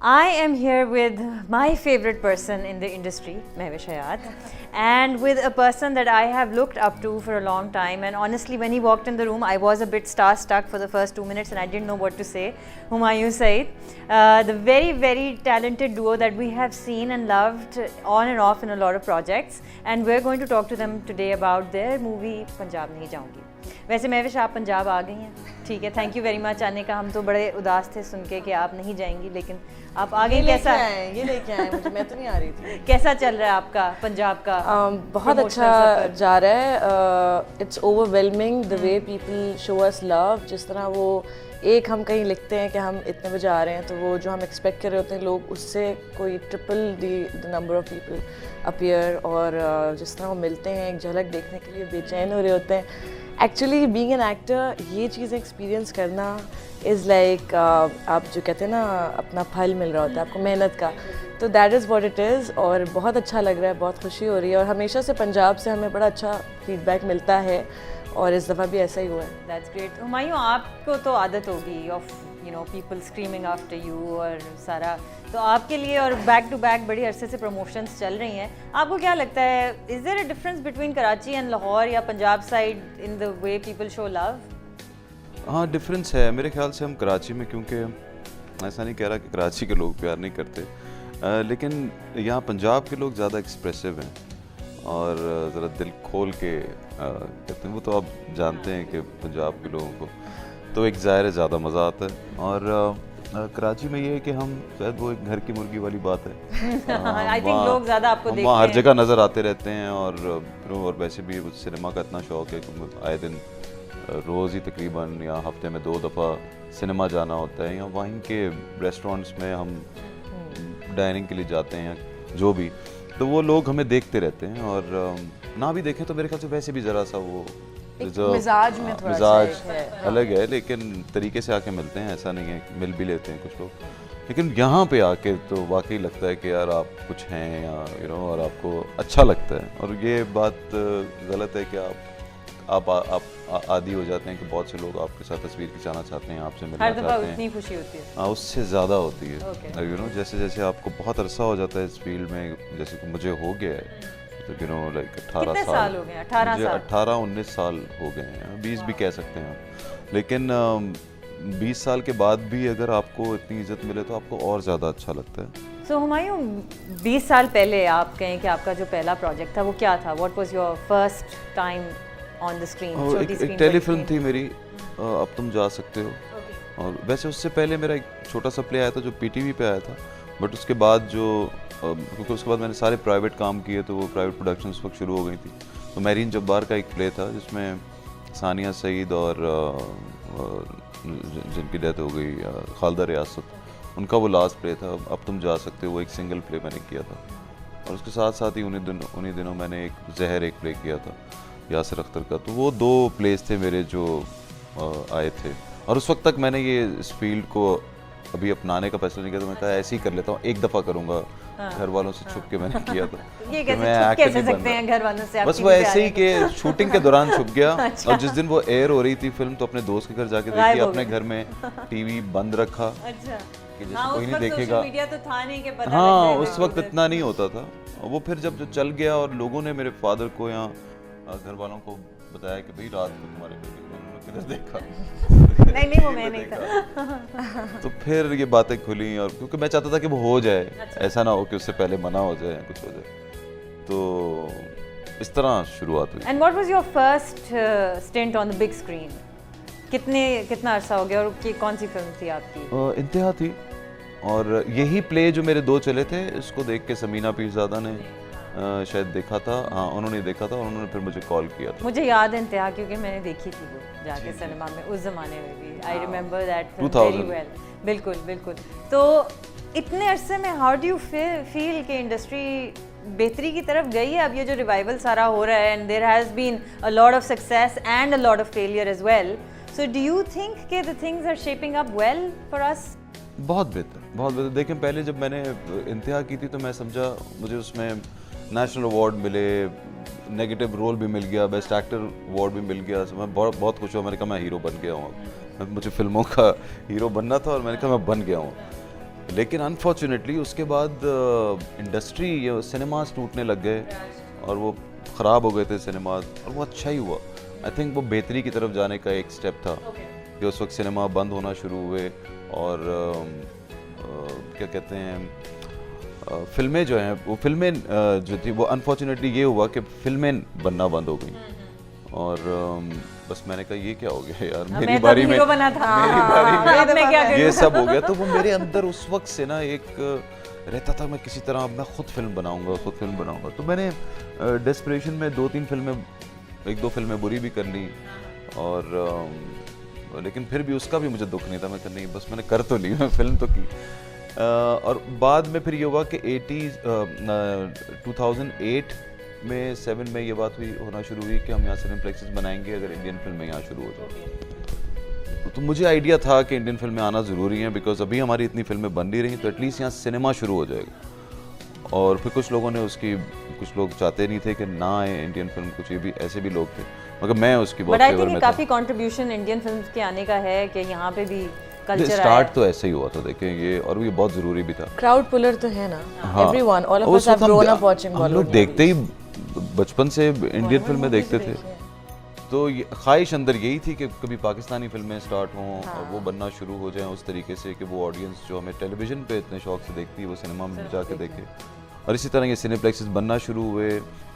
I am here with my favorite person in the industry, Mehwish Hayat, and with a person that I have looked up to for a long time. And honestly, when he walked in the room, I was a bit star-struck for the first 2 minutes and I didn't know what to say. Humayun Saeed, the very, very talented duo that we have seen and loved on and off in a lot of projects. And we're going to talk to them today about their movie, Punjab Nahi Jaungi. वैसे महविश आप पंजाब आ गई हैं, ठीक है, thank you very much आने का। हम तो बड़े उदास थे सुन के कि आप नहीं जाएंगी, लेकिन आप आ गई। कैसा ये लेके आए मुझे, मैं तो नहीं आ रही थी। कैसा चल रहा है आपका पंजाब का? बहुत अच्छा जा रहा है। It's overwhelming the way people show us love. जिस तरह वो एक हम कहीं लिखते हैं कि हम इतने बजे आ रहे हैं, तो वो जो हम एक्सपेक्ट कर रहे होते हैं लोग, उससे कोई triple the number of people appear. और जिस तरह वो मिलते हैं, एक झलक देखने के लिए बेचैन हो रहे होते हैं। एक्चुअली बीइंग एन एक्टर, ये चीज़ें एक्सपीरियंस करना इज़ लाइक आप जो कहते हैं ना, अपना फल मिल रहा होता है आपको मेहनत का, तो that is what it is. और बहुत अच्छा लग रहा है, बहुत खुशी हो रही है। और हमेशा से पंजाब से हमें बड़ा अच्छा फीडबैक मिलता है और इस दफ़ा भी ऐसा ही हुआ है। That's great. हुमायूं, आपको तो आदत होगी of people screaming after you और सारा, तो आपके लिए और बैक टू बैक बड़ी अरसे से प्रमोशंस चल रही हैं। आपको क्या लगता है, is there a difference between Karachi and Lahore या Punjab side in the way people show love? हाँ, डिफरेंस है मेरे ख्याल से। हम कराची में, क्योंकि ऐसा नहीं कह रहा कि कराची के लोग प्यार नहीं करते, लेकिन यहाँ पंजाब के लोग ज़्यादा एक्सप्रेसिव हैं और ज़रा दिल खोल के कहते हैं। वो तो आप जानते हैं कि पंजाब के लोगों को तो एक ज़ाहिर है ज़्यादा मज़ा आता है। और कराची में ये है कि हम शायद वो एक घर की मुर्गी वाली बात है। आई थिंक लोग ज़्यादा आपको देखते हैं, हर जगह नज़र आते रहते हैं। और वैसे भी सिनेमा का इतना शौक़ है कि आए दिन रोज़ ही तकरीबन या हफ्ते में 2 दफ़ा सिनेमा जाना होता है, या वहीं के रेस्टोरेंट्स में हम डाइनिंग के लिए जाते हैं, जो भी, तो वो लोग हमें देखते रहते हैं। और ना भी देखें तो मेरे ख्याल से वैसे भी ज़रा सा वो मिजाज में थोड़ा मिजाज अलग है, लेकिन तरीके से आके मिलते हैं, ऐसा नहीं है, मिल भी लेते हैं कुछ लोग। लेकिन यहाँ पे आके तो वाकई लगता है कि यार आप कुछ हैं, या और आपको अच्छा लगता है। और ये बात गलत है कि आप आदी हो जाते हैं कि बहुत से लोग आपके साथ तस्वीर खिंचाना चाहते हैं, आपसे मिलना चाहते हैं। इतनी खुशी होती है। हाँ, उससे ज़्यादा होती है। जैसे जैसे आपको बहुत अरसा हो जाता है इस फील्ड में, जैसे कि मुझे हो गया है, तो लाइक 18 साल हो गए हैं। 18-19 साल हो गए हैं, 20 भी कह सकते हैं आप। लेकिन 20 साल के बाद भी अगर आपको इतनी इज्जत मिले तो आपको और ज़्यादा अच्छा लगता है। सो हुमायूं, 20 साल पहले आप कहें कि आपका जो पहला प्रोजेक्ट था वो क्या था? What was your first time on the screen? एक टेलीफिल्म थी मेरी, अब तुम जा सकते हो। और वैसे उससे पहले मेरा एक छोटा सा प्ले आया था जो पीटीवी पे आया था, बट उसके बाद क्योंकि उसके बाद मैंने सारे प्राइवेट काम किए, तो वो प्राइवेट प्रोडक्शन उस वक्त शुरू हो गई थी। तो मेरीन जब्बार का एक प्ले था जिसमें सानिया सईद और जिनकी डेथ हो गई, खालदा रियासत, उनका वो लास्ट प्ले था, अब तुम जा सकते हो। वो एक सिंगल प्ले मैंने किया था। और उसके साथ साथ ही उन्हीं दिनों मैंने एक जहर एक प्ले किया था यासिर अख्तर का। तो वो 2 प्लेस थे मेरे जो आए थे। और उस वक्त तक मैंने ये इस फील्ड को अभी अपनाने का फैसला नहीं किया, तो मैं कहा ऐसे ही कर लेता हूँ, एक दफ़ा करूँगा। घर वालों से छुप के मैंने किया था। ये कैसे सकते हैं घर वालों से? बस वो ऐसे ही कि शूटिंग के दौरान छुप गया। और जिस दिन वो एयर हो रही थी फिल्म, तो अपने दोस्त के घर जाके देखी, अपने घर में टीवी बंद रखा कि जैसे कोई नहीं देखेगा। मीडिया तो था नहीं कि पता हाँ, उस वक्त इतना नहीं होता था। वो फिर जब जो चल गया और लोगों ने मेरे फादर को या घर वालों को बताया कि भाई रात को तुम्हारे बेटे को उन्होंने किधर देखा। नहीं वो मैं नहीं था। तो फिर ये बातें खुली, और क्योंकि मैं चाहता था कि वो हो जाए, ऐसा ना हो कि उससे पहले मना हो जाए या कुछ हो जाए। तो इस तरह शुरुआत हुई। And what was your first stint on the big screen? कितना अरसा हो गया और कौन सी फिल्म थी आपकी? इंतहा थी। और यही प्ले जो मेरे 2 चले थे, इसको देख के समीना पीरज़ादा ने शायद देखा था। हाँ, उन्होंने देखा था और उन्होंने फिर मुझे कॉल किया था। मुझे याद है इंतहा, क्योंकि मैंने देखी थी वो जाके सिनेमा में उस ज़माने में भी। I remember that film very well. बिल्कुल बिल्कुल। तो इतने अरसे में हाउ डू यू फील कि इंडस्ट्री बेहतरी की तरफ गई है? अब ये जो रिवाइवल सारा हो रहा है, and there has been a lot of success and a lot of failure as well, so do you think कि the things are shaping up well for us? बहुत बेहतर। देखें, पहले जब मैंने इंतहा की थी तो मैं समझा मुझे उसमें नेशनल अवार्ड मिले, नेगेटिव रोल भी मिल गया, बेस्ट एक्टर अवार्ड भी मिल गया। तो मैं बहुत खुश हुआ। मैंने कहा मैं हीरो बन गया हूँ। मुझे फिल्मों का हीरो बनना था और मैंने कहा मैं बन गया हूँ। लेकिन अनफॉर्चुनेटली उसके बाद इंडस्ट्री ये सिनेमास टूटने लग गए और वो ख़राब हो गए थे सिनेमास, और वो अच्छा ही हुआ। आई थिंक वो बेहतरी की तरफ जाने का एक स्टेप था कि उस वक्त सिनेमा बंद होना शुरू हुए और क्या कहते हैं फिल्में जो हैं वो फिल्में जो थी वो अनफॉर्चुनेटली ये हुआ कि फिल्में बनना बंद हो गई और बस मैंने कहा ये क्या हो गया यार, मेरी बारी में बना था, मेरी बारी में अब मैं क्या करूं? ये सब हो गया। तो वो मेरे अंदर उस वक्त से ना एक रहता था, मैं किसी तरह अब मैं खुद फिल्म बनाऊंगा। तो मैंने डेस्परेशन में 2-3 फिल्में, 1-2 फिल्में बुरी भी कर ली और लेकिन फिर भी उसका भी मुझे दुख नहीं था। मैं कहा नहीं बस मैंने कर तो ली, मैं फिल्म तो की। और बाद में फिर ये हुआ कि 2008 में 7 में ये बात होना शुरू हुई कि हम यहाँ सिनेप्लेक्सेस बनाएंगे अगर इंडियन फिल्में यहाँ शुरू हो जाए। तो मुझे आइडिया था कि इंडियन फिल्में आना ज़रूरी हैं, बिकॉज अभी हमारी इतनी फिल्में बन नहीं रही, तो एटलीस्ट यहाँ सिनेमा शुरू हो जाएगा। और फिर कुछ लोगों ने कुछ लोग चाहते नहीं थे कि ना आए इंडियन फिल्म, कुछ ये भी ऐसे भी लोग थे, मगर मैं उसकी बहुत फेवर में था। काफ़ी कंट्रीब्यूशन इंडियन फिल्म्स के आने का है कि यहाँ पे भी कल्चर स्टार्ट तो ऐसे ही हुआ था, देखें ये, और ये बहुत ज़रूरी भी था। क्राउड पुलर तो है ना, everyone, all of us have grown up watching Bollywood. हम लोग देखते ही बचपन से इंडियन फिल्में देखते थे, तो ख्वाहिश अंदर यही थी कि कभी पाकिस्तानी फिल्में स्टार्ट हों और वो बनना शुरू हो जाएं उस तरीके से कि वो ऑडियंस जो हमें टेलीविज़न पे इतने शौक से देखती है वो सिनेमा में जाके देखे। और इसी तरह ये सिनेप्लेक्सेस बनना शुरू हुए,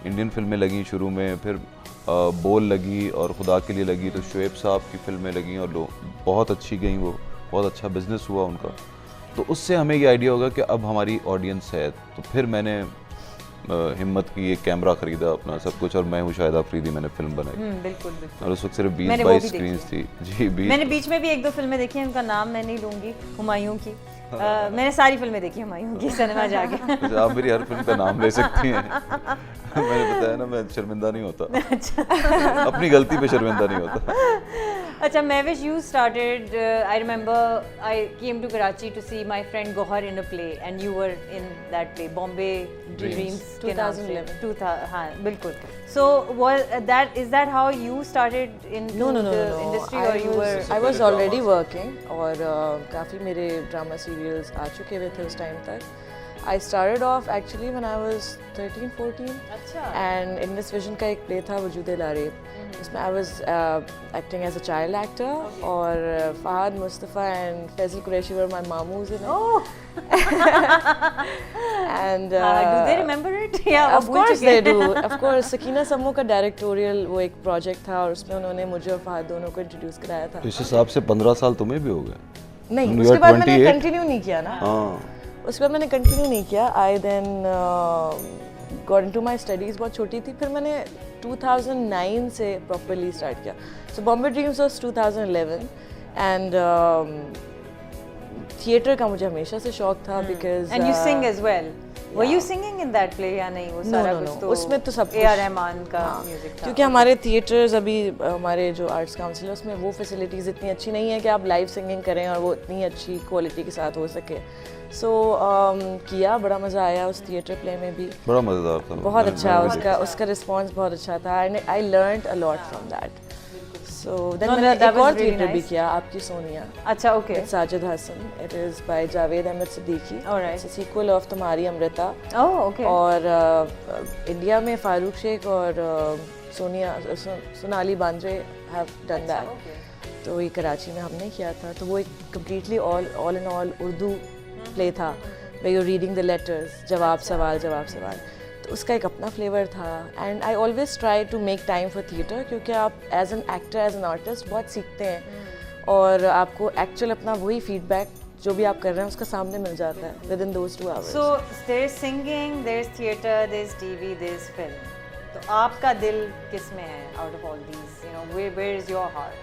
इंडियन फिल्में लगी शुरू में, फिर बोल लगी और खुदा के लिए लगी, तो शुएब साहब की फिल्में लगी और लोग बहुत अच्छी गई, वो बहुत अच्छा बिजनेस हुआ उनका। तो उससे हमें ये आइडिया होगा कि अब हमारी ऑडियंस है। तो फिर मैंने हिम्मत की, एक कैमरा खरीदा अपना, सब कुछ, और मैं हूँ शाहिद आफरीदी, मैंने फिल्म बनाई। बिल्कुल। और उस वक्त सिर्फ 20-22 स्क्रीन्स थी जी। मैंने बीच में भी 1-2 फिल्में देखी हैं, उनका नाम मैं नहीं लूँगी, हुमायूं की। मैंने सारी फिल्में देखी हुमायूं की सिनेमा जाके। आप मेरी हर फिल्म का नाम ले सकती हैं। मैंने बताया ना, मैं शर्मिंदा नहीं होता, अपनी गलती पे शर्मिंदा नहीं होता। अच्छा, Mahwish, you started, I remember I came to Karachi to see my friend Gohar in a play and you were in that play, Bombay Dreams, 2011. हाँ बिल्कुल। So is that how you started in No. industry, or you were? I was already working और काफ़ी मेरे drama serials आ चुके हुए थे उस time तक। I started off actually when I was 13-14 and in this vision का एक play था वजूद लारे, उसमें I was acting as a child actor और Fahad Mustafa and Faisal Qureshi were my mamoos in it. Oh. And do they remember it? Yeah, of course they do. Of course, Sakina Sammo का directorial वो एक project था और उसमें उन्होंने मुझे और फहद दोनों को introduce कराया था। इस हिसाब से 15 साल तुम्हें भी हो गए? नहीं, उसके बाद मैंने continue नहीं किया ना। उसके बाद मैंने कंटिन्यू नहीं किया। I then got into my studies, बहुत छोटी थी, फिर मैंने 2009 से प्रॉपरली स्टार्ट किया। So Bombay dreams was 2011 and theatre का मुझे हमेशा से शौक था because and you sing as well. Were you singing in that play या नहीं? वो सारा कुछ तो उसमें तो सब ए आर रहमान का म्यूजिक था, क्योंकि हमारे थिएटर्स अभी हमारे जो आर्ट्स काउंसिल है उसमें वो फैसिलिटीज़ इतनी अच्छी नहीं है कि आप लाइव सिंगिंग करें और वो इतनी अच्छी क्वालिटी के साथ हो सके। सो किया, बड़ा मज़ा आया उस थिएटर प्ले में भी, बड़ा मज़ेदार था, बहुत अच्छा, उसका रिस्पॉन्स बहुत अच्छा था and I learned a lot from that. So then मैंने एक और थिएटर भी किया, आपकी सोनिया। अच्छा, okay. Sajid Hasan, it is by Javed Ahmed Siddiqui, it's a sequel of Tumhari Amrita. Oh, okay. और इंडिया में फारूक शेख और Sonali Bendre have done that. तो ये कराची में हमने किया था, तो वो एक completely all in all Urdu play था, where you're reading the letters, जवाब सवाल, तो उसका एक अपना फ्लेवर था। And I always try to make time for theatre, क्योंकि आप as an actor, as an artist बहुत सीखते हैं और आपको एक्चुअल अपना वही फीडबैक जो भी आप कर रहे हैं उसका सामने मिल जाता है with in those 2 hours। So there is singing, there is theatre, there is TV, there is film. तो आपका दिल किस में है out of all these? You know, where is your heart?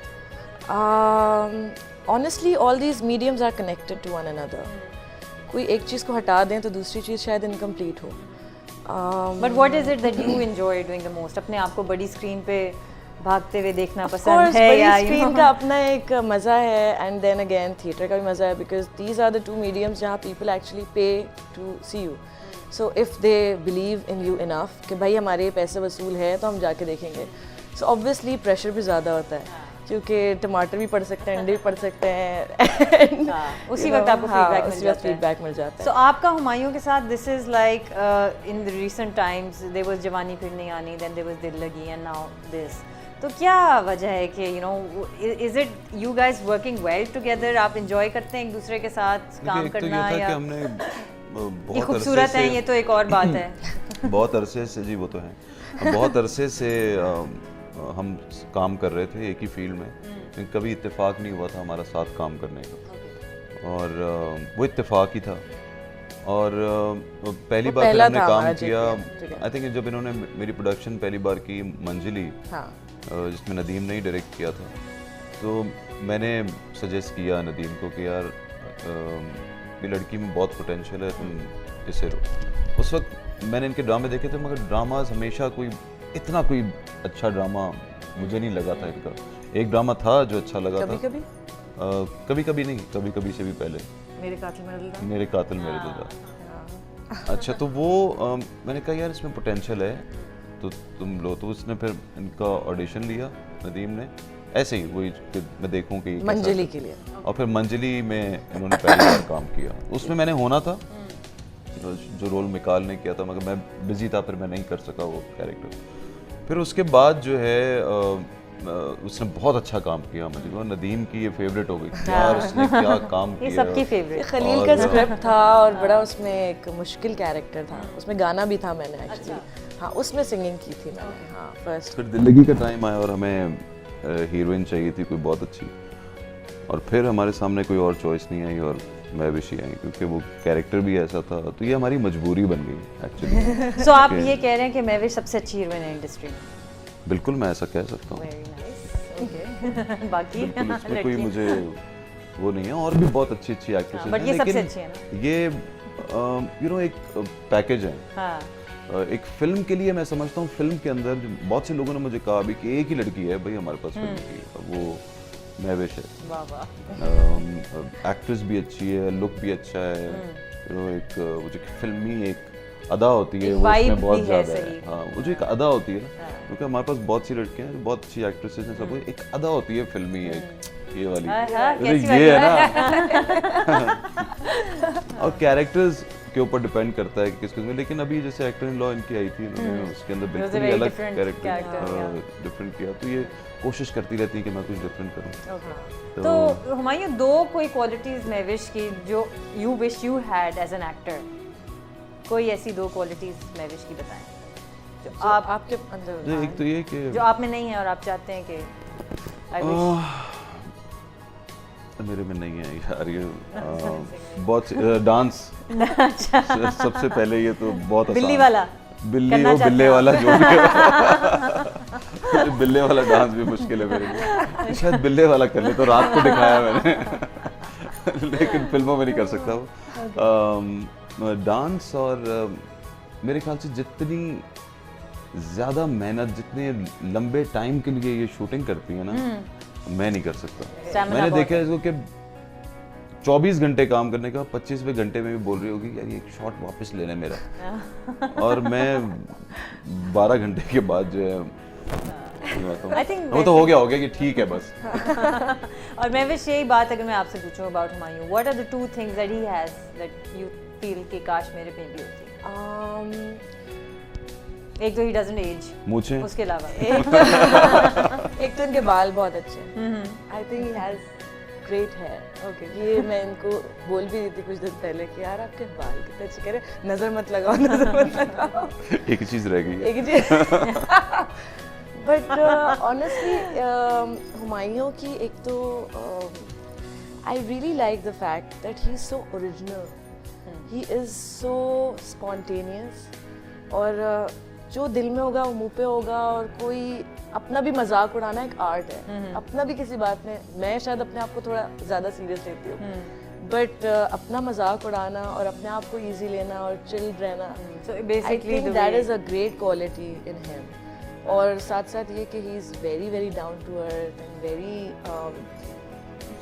Honestly all these mediums are connected to one another. कोई एक चीज़ को हटा दें तो दूसरी चीज़ शायद इनकम्प्लीट हो। But what is it that you enjoy doing the most? अपने आप को बड़ी स्क्रीन पे भागते हुए देखना पसंद है या स्क्रीन का अपना एक मज़ा है एंड देन अगेन थिएटर का भी मज़ा है, because these are the 2 mediums जहाँ people actually pay to see you. So if they believe in you enough कि भाई हमारे पैसे वसूल है तो हम जाके देखेंगे। सो ऑब्वियसली प्रेशर भी ज़्यादा होता है क्योंकि टमाटर भी पड़ सकते हैं, अंडे भी पड़ सकते हैं। उसी वक्त आपको फीडबैक मिल जाता है। फीडबैक मिल जाता है। So आपका हुमायूं के साथ this is like in the recent times there was Jawani Phir नहीं आनी, देन देयर वाज दिल लगी एंड नाउ दिस। तो क्या वजह है कि you know is it you guys working well together, आप एंजॉय करते हैं एक दूसरे के साथ काम एक तो करना, ये था या कि हमने ये बहुत खूबसूरत अरसे है से ये तो एक और बात है। बहुत अरसे से, जी वो तो है, बहुत अरसे से हम काम कर रहे थे एक ही फील्ड में, लेकिन कभी इत्तेफाक नहीं हुआ था हमारा साथ काम करने का, और वो इत्तेफाक ही था। और पहली बार फिर हमने काम किया, आई थिंक जब इन्होंने मेरी प्रोडक्शन पहली बार की मंजली, जिसमें नदीम ने ही डायरेक्ट किया था, तो मैंने सजेस्ट किया नदीम को कि यार ये लड़की में बहुत पोटेंशियल है, तुम इसे रो। उस वक्त मैंने इनके ड्रामे देखे थे, मगर ड्रामाज हमेशा इतना कोई अच्छा ड्रामा मुझे नहीं लगा था इनका। एक ड्रामा था जो अच्छा लगा था, कभी कभी नहीं, कभी कभी से भी पहले, मेरे कातिल मेरे दिलदार। अच्छा, तो वो मैंने कहा यार इसमें पोटेंशियल है तो तुम लो। तो उसने फिर इनका ऑडिशन लिया नदीम ने, ऐसे ही वही कि मैं देखूं कि मंजली के लिए, और फिर मंजली में इन्होंने पहली बार काम किया। उसमें मैंने होना था, जो रोल मिकाल ने किया था, मगर मैं बिजी था, फिर मैं नहीं कर सका वो कैरेक्टर। फिर उसके बाद जो है उसने बहुत अच्छा काम किया, मुझे नदीम की ये फेवरेट हो गई यार, उसने क्या काम किया। ये सबकी फेवरेट। खलील का स्क्रिप्ट था और बड़ा उसमें एक मुश्किल कैरेक्टर था, उसमें गाना भी था मैंने एक्चुअली, हाँ उसमें सिंगिंग की थी मैंने, हाँ फर्स्ट। फिर दिल्लगी का टाइम आया और हमें हीरोइन चाहिए थी कोई बहुत अच्छी, और फिर हमारे सामने कोई और चॉइस नहीं आई और महविश आई, क्योंकि वो कैरेक्टर भी ऐसा था, तो ये हमारी मजबूरी बन गई एक्चुअली। सो आप ये कह रहे हैं कि महविश सबसे अच्छी हीरोइन है इंडस्ट्री में? बिल्कुल, मैं ऐसा कह सकता हूँ। Very nice, okay. बाकी इसमें कोई मुझे वो नहीं है, और भी बहुत अच्छी अच्छी एक्ट्रेसेस हैं, बट ये सबसे अच्छी है ना? ये यू नो एक पैकेज है। हाँ। एक फिल्म के लिए मैं समझता हूँ, फिल्म के अंदर बहुत से लोगों ने मुझे कहा भी कि एक ही लड़की है भाई हमारे पास फिल्म की, वो महविश है। वाह वाह। एक्ट्रेस भी अच्छी है, लुक भी अच्छा है, यू नो एक वो जो फिल्मी एक अदा होती है वो उसमें बहुत ज़्यादा है। हाँ, वो जो एक अदा होती है ना, क्योंकि हमारे पास बहुत सी लड़कियां हैं, बहुत अच्छी एक्ट्रेसेस हैं, सब एक अदा होती है फिल्मी, एक ये वाली, ये है ना। और कैरेक्टर्स के ऊपर डिपेंड करता है कि किस में, लेकिन अभी जैसे एक्टर इन लॉ इनकी आई थी, उन्होंने उसके अंदर बिल्कुल ही अलग कैरेक्टर डिफरेंट किया, तो ये कोशिश करती रहती है कि मैं कुछ डिफरेंट करूं। तो हुमायूं, दो कोई क्वालिटीज महविश की जो you wish you had as an actor, कोई ऐसी दो क्वालिटीज महविश की बताएं जो आपके अंदर, एक तो ये कि जो आप में नहीं है और आप चाहते हैं कि आई विश मेरे में नहीं है यार, ये बहुत डांस। अच्छा, सबसे पहले ये तो बहुत आसान, बिल्ली वाला, बिल्ली वो बिल्ले वाला जो भी है। बिल्ले वाला डांस भी मुश्किल है मेरे लिए, शायद बिल्ले वाला कर ले, तो रात को दिखाया मैंने लेकिन फिल्मों में नहीं कर सकता वो डांस। और मेरे ख्याल से जितनी ज़्यादा मेहनत, जितने लंबे टाइम के लिए ये शूटिंग करती है ना, मैं नहीं कर सकता। मैंने देखा है इसको कि 24 घंटे काम करने का 25वें घंटे में भी बोल रही होगी यार ये एक शॉट वापस लेना मेरा, और मैं 12 घंटे के बाद जो है वो तो हो गया कि ठीक है बस। और मैं विश यही बात अगर मैं आपसे पूछूं about Humayun, what are the two things that he has that you feel कि काश मेरे पे भी होती? एक तो ही डजंट एज, मुझे उसके अलावा एक तो इनके बाल बहुत अच्छे हैं, I think he has great hair. Okay, ये मैं इनको बोल भी रही थी कुछ दिन पहले कि यार आपके बाल कितने अच्छे, कह रहे नजर मत लगाओ, नजर मत लगाओ। एक चीज रह गई है, एक चीज। बट ऑनेस्टली हुमायूं की एक तो I really like the fact that he is so original, he is so spontaneous, और जो दिल में होगा वो मुंह पे होगा, और कोई अपना भी मजाक उड़ाना एक आर्ट है, अपना भी किसी बात में, मैं शायद अपने आप को थोड़ा ज़्यादा सीरियस लेती हूँ, बट अपना मजाक उड़ाना और अपने आप को इजी लेना और चिल रहना, I think that is a great quality in him. और साथ साथ ये कि he is very very down to earth and very,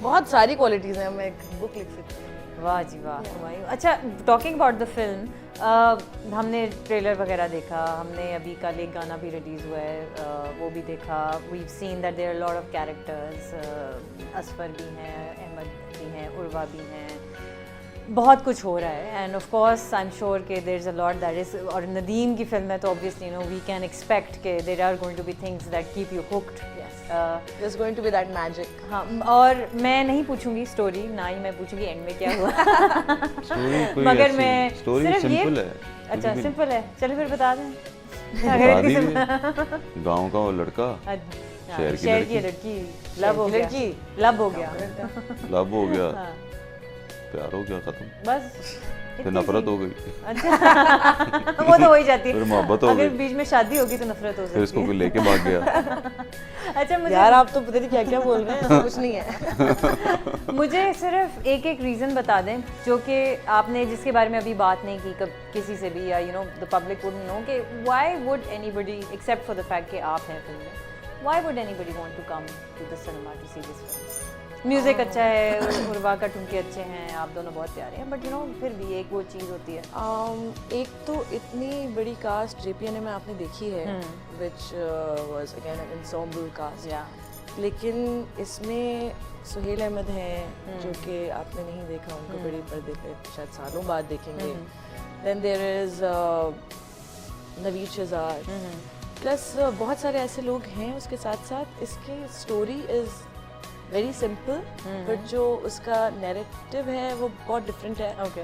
बहुत सारी क्वालिटीज़ हैं, मैं एक बुक लिख सकती हूँ। वाह जी वाह हुमायूं। अच्छा, टॉकिंग अबाउट द फिल्म, हमने ट्रेलर वगैरह देखा, हमने अभी कल एक गाना भी रिलीज़ हुआ है वो भी देखा। We seen that there are lot of characters, Asfar भी हैं, अहमद भी हैं, उर्वा भी हैं, बहुत कुछ हो रहा है। And of course I am sure कि there is a lot that is, और नदीम की फिल्म है तो obviously you know we can expect कि there are going to be things that keep you hooked. There's going to be that magic. हाँ, और मैं नहीं पूछूंगी स्टोरी, ना ही मैं पूछूंगी एंड में क्या हुआ। स्टोरी कोई मगर ऐसी- मैं स्टोरी सिर्फ ये- सिंपल है। अच्छा कुछ भी सिंपल है, चलो फिर बता दें। नहीं। अगर शादी किसी- में गाँव का वो लड़का, शहर की लड़की लब हो गया, लड़की। लब हो गया, लव हो गया, हाँ, प्यार हो गया, खत्म, बस फिर इतनी नफरत सी। हो गई, अच्छा वो तो हो ही जाती है, फिर मोहब्बत हो अगर गई, बीच में शादी होगी तो नफरत हो फिर इसको सकती कोई है। लेके भाग गया। अच्छा मुझे यार आप तो पता नहीं क्या क्या बोल रहे हैं, ऐसा कुछ नहीं है। मुझे सिर्फ एक एक रीज़न बता दें जो कि आपने जिसके बारे में अभी बात नहीं की किसी से भी, या you know the public would know कि why would anybody except for the fact कि आप हैं फिल्म में, why would anybody want to come to the cinema to see this film? Music अच्छा है, उर्वा का ठुमके अच्छे हैं, आप दोनों बहुत प्यारे हैं, बट यू नो फिर भी एक वो चीज़ होती है। एक तो इतनी बड़ी कास्ट JPNA में आपने देखी है, which was again an ensemble cast. लेकिन इसमें सुहेल अहमद हैं जो कि आपने नहीं देखा, उनको बड़े पर्दे पे शायद सालों बाद देखेंगे। Then there is Naveed Shehzad, plus बहुत सारे ऐसे लोग हैं उसके साथ साथ। इसकी story is very simple, but जो उसका नैरेटिव है वो बहुत डिफरेंट है। ओके,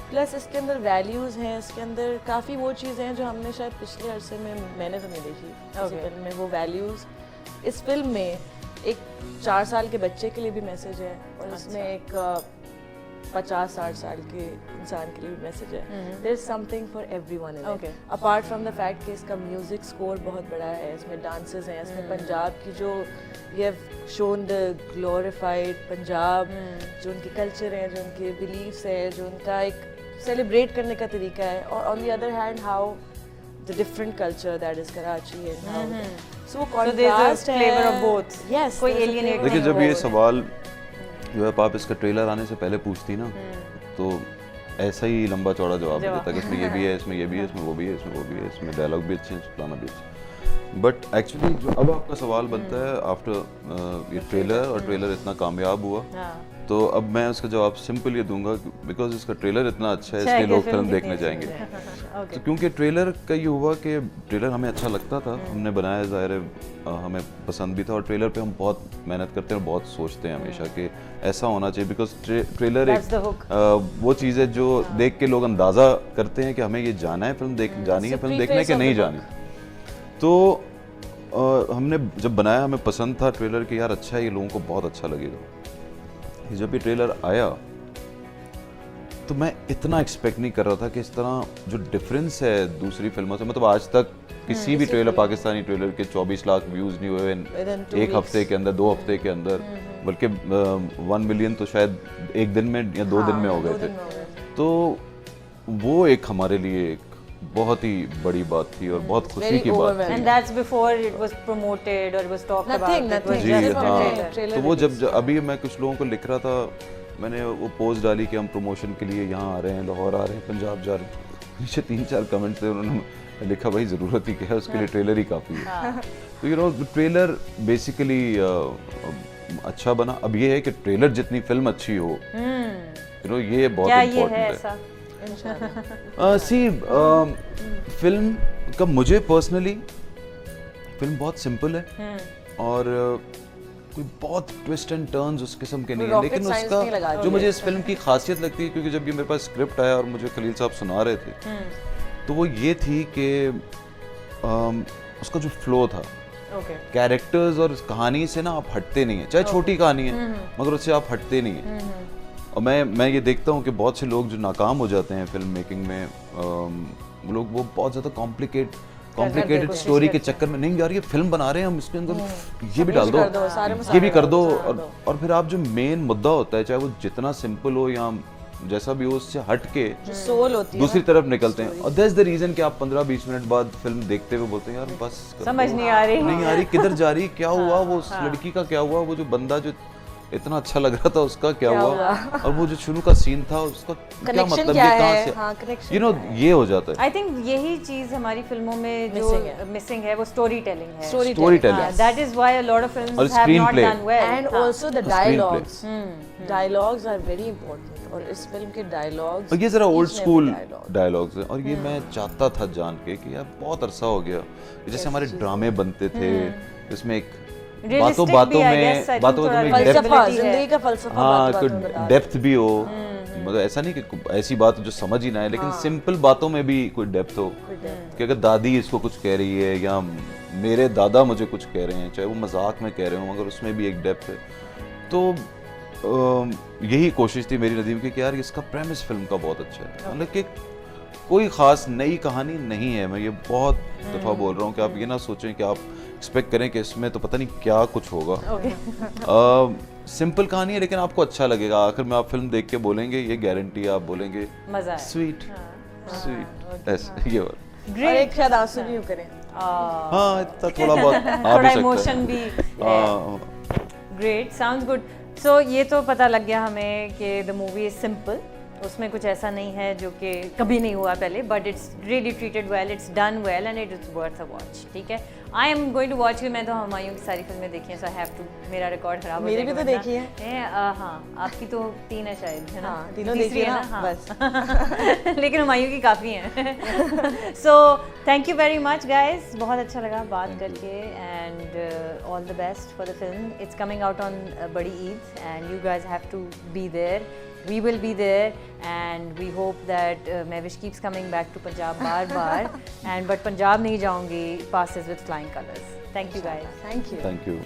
प्लस इसके अंदर वैल्यूज़ हैं, इसके अंदर काफ़ी वो चीज़ें हैं जो हमने शायद पिछले अरसे में, मैंने तो नहीं देखी किसी फिल्म में वो वैल्यूज़। इस फिल्म में एक 4 साल के बच्चे के लिए भी मैसेज है, और इसमें एक 50-60 साल के इंसान के लिए भी मैसेज है। There is something for everyone in it, apart from the fact कि इसका म्यूजिक स्कोर बहुत बड़ा है, इसमें डांसेस हैं, इसमें पंजाब की जो ये शोन द ग्लोरीफाइड पंजाब, जो उनके कल्चर हैं, जो उनके बिलीव्स हैं, जो उनका एक सेलिब्रेट करने का तरीका है, और on the other hand how the different culture that is Karachi and how so वो कॉन्ट्रास्ट है, फ्लेवर ऑफ बोथ। यस, कोई एलियनेट देखिए जब ये सवाल जो है आप इसका ट्रेलर आने से पहले पूछती ना, तो ऐसा ही लंबा चौड़ा जवाब देता कि इसमें ये भी है, इसमें ये भी है, इसमें वो भी है, इसमें वो भी है, इसमें डायलॉग भी अच्छे हैं, फलाना भी अच्छा। बट एक्चुअली जो अब आपका सवाल बनता है आफ्टर ये ट्रेलर, और ट्रेलर इतना कामयाब हुआ, तो अब मैं उसका जवाब सिंपल ये दूंगा बिकॉज इसका ट्रेलर इतना अच्छा है इसलिए लोग फिल्म देखने जाएंगे। तो क्योंकि ट्रेलर का ये हुआ कि ट्रेलर हमें अच्छा लगता था, हमने बनाया, ज़ाहिर है हमें पसंद भी था, और ट्रेलर पे हम बहुत मेहनत करते हैं और बहुत सोचते हैं हमेशा कि ऐसा होना चाहिए, बिकॉज ट्रेलर एक वो चीज़ है जो देख के लोग अंदाज़ा करते हैं कि हमें ये जाना है, फिल्म जानी है, फिल्म देखने के नहीं जानी। तो हमने जब बनाया, हमें पसंद था ट्रेलर कि यार अच्छा है, ये लोगों को बहुत अच्छा लगेगा। जब ये ट्रेलर आया तो मैं इतना एक्सपेक्ट नहीं कर रहा था कि इस तरह जो डिफरेंस है दूसरी फिल्मों से, मतलब आज तक किसी भी ट्रेलर, पाकिस्तानी ट्रेलर के 24 लाख व्यूज़ नहीं हुए एक हफ्ते के अंदर, 2 हफ्ते के अंदर, बल्कि 1 मिलियन तो शायद एक दिन में या 2 दिन में हो गए थे। तो वो एक हमारे लिए एक बहुत ही बड़ी बात थी और बहुत खुशी की बात थी। And that's before it was promoted or it was talked about. It was ji just a हाँ, trailer. तो वो जब अभी मैं कुछ लोगों को लिख रहा था, मैंने वो पोस्ट डाली कि हम प्रमोशन के लिए यहाँ आ रहे हैं, लाहौर आ रहे हैं, पंजाब जा रहे हैं, नीचे 3-4 कमेंट थे, उन्होंने लिखा भाई ज़रूरत ही क्या है, उसके लिए ट्रेलर ही काफ़ी है। तो यू नो ट्रेलर बेसिकली अच्छा बना। अब ये है कि ट्रेलर जितनी फिल्म अच्छी हो, यू नो ये बहुत इम्पोर्टेंट है। सी फिल्म का मुझे पर्सनली फिल्म बहुत सिंपल है और कोई बहुत ट्विस्ट एंड टर्न्स उस किस्म के नहीं है, लेकिन उसका जो मुझे इस फिल्म की खासियत लगती है, क्योंकि जब ये मेरे पास स्क्रिप्ट आया और मुझे खलील साहब सुना रहे थे, तो वो ये थी कि उसका जो फ्लो था, कैरेक्टर्स और कहानी से ना आप हटते नहीं है, चाहे छोटी कहानी है मगर उससे आप हटते नहीं है। और मैं ये देखता हूँ कि बहुत से लोग जो नाकाम हो जाते हैं फिल्म मेकिंग में, वो लोग वो बहुत ज़्यादा कॉम्प्लिकेटेड स्टोरी के चक्कर में, नहीं यार ये फिल्म बना रहे हैं हम, इसके अंदर ये भी डाल दो, ये भी कर दो, और फिर आप जो मेन मुद्दा होता है, चाहे वो जितना सिंपल हो या जैसा भी हो, उससे हट के सोल होती है दूसरी तरफ निकलते हैं। और दैट्स द रीजन कि आप 15-20 मिनट बाद फिल्म देखते हुए बोलते हैं यार बस समझ नहीं आ रही, किधर जा रही, क्या हुआ, वो उस लड़की का क्या हुआ, वो जो बंदा जो इतना अच्छा लग रहा था उसका क्या हुआ और वो जो शुरू का सीन था उसका क्या Connection मतलब क्या ये कहाँ है? से हाँ, connection यू नो ये हो जाता है आई थिंक यही चीज हमारी फिल्मों में जो मिसिंग है वो स्टोरी टेलिंग है. Storytelling. That is why a lot of films और have not screenplay. done well. And हाँ. also the screenplay. dialogues. Dialogues are very important. और इस फिल्म के dialogues. और ये जरा old each and every school dialogue. Dialogues हैं और ये मैं चाहता था जान के कि यार बहुत अरसा हो गया जैसे हमारे ड्रामे बनते थे इसमें एक Realistic बातों भी, I guess, I think बातों थोड़ा में realistic डेप्थ फलसफा, है। जिंदगी का फलसफा हाँ बातों में बता कोई डेप्थ भी हो मतलब ऐसा नहीं कि ऐसी बात जो समझ ही ना आए लेकिन सिंपल बातों में भी कोई डेप्थ हो कि अगर दादी इसको कुछ कह रही है या मेरे दादा मुझे कुछ कह रहे हैं चाहे वो मजाक में कह रहे हो मगर उसमें भी एक डेप्थ है तो यही कोशिश थी मेरी नदीम की कि यार इसका प्रेमिस फिल्म का बहुत अच्छा है मतलब कि कोई ख़ास नई कहानी नहीं है मैं ये बहुत दफ़ा बोल रहा हूँ कि आप ये ना सोचें कि आप एक्सपेक्ट करें कि इसमें तो पता नहीं क्या कुछ होगा सिंपल कहानी है लेकिन आपको अच्छा लगेगा आखिर में आप फिल्म देख के बोलेंगे ये गारंटी आप बोलेंगे मजा है. स्वीट स्वीट ऐसे ये वाला और एक शायद आंसू भी करें. हाँ इतना थोड़ा बहुत आ भी थोड़ा सकता इमोशन है भी है. हाँ, ग्रेट, साउंड्स गुड. सो ये तो पता लग गया हमें कि द मूवी इज सिंपल, उसमें कुछ ऐसा नहीं है जो कि कभी नहीं हुआ पहले, but it's really treated well, it's done well and it is worth a watch. ठीक है, I am going to watch. मैं तो हुमायूं की सारी फिल्में देखी हैं, सो आई हैव टू. मेरा रिकॉर्ड खराब हो मेरी भी जाएगा तो वरना। देखी है. हाँ, आपकी तो 3 है शायद, है ना? हाँ, तीनों तीसरी देखी है ना, हाँ. बस. लेकिन हुमायूं की काफ़ी हैं. So thank you very much guys, बहुत अच्छा लगा बात करके and all the best for the film. It's coming out on बड़ी Eid and you guys have to be there. We will be there and we hope that Mehwish keeps coming back to Punjab bar and but Punjab नहीं जाऊँगी, passes with flying colours. Thank you guys. Thank you. Thank you